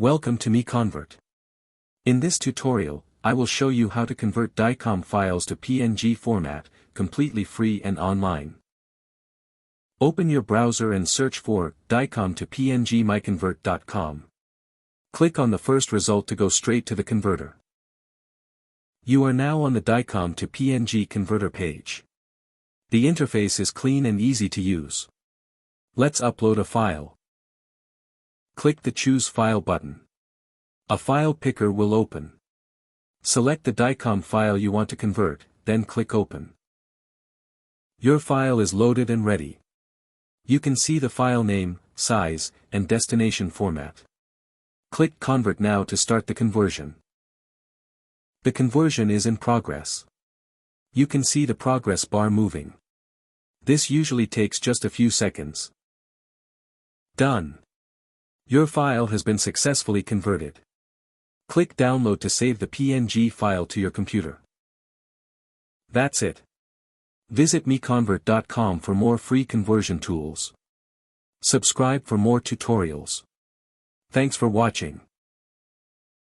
Welcome to MiConvert. In this tutorial, I will show you how to convert DICOM files to PNG format, completely free and online. Open your browser and search for DICOM to PNG MiConvert.com. Click on the first result to go straight to the converter. You are now on the DICOM to PNG converter page. The interface is clean and easy to use. Let's upload a file. Click the Choose File button. A file picker will open. Select the DICOM file you want to convert, then click Open. Your file is loaded and ready. You can see the file name, size, and destination format. Click Convert now to start the conversion. The conversion is in progress. You can see the progress bar moving. This usually takes just a few seconds. Done. Your file has been successfully converted. Click Download to save the PNG file to your computer. That's it. Visit MiConvert.com for more free conversion tools. Subscribe for more tutorials. Thanks for watching.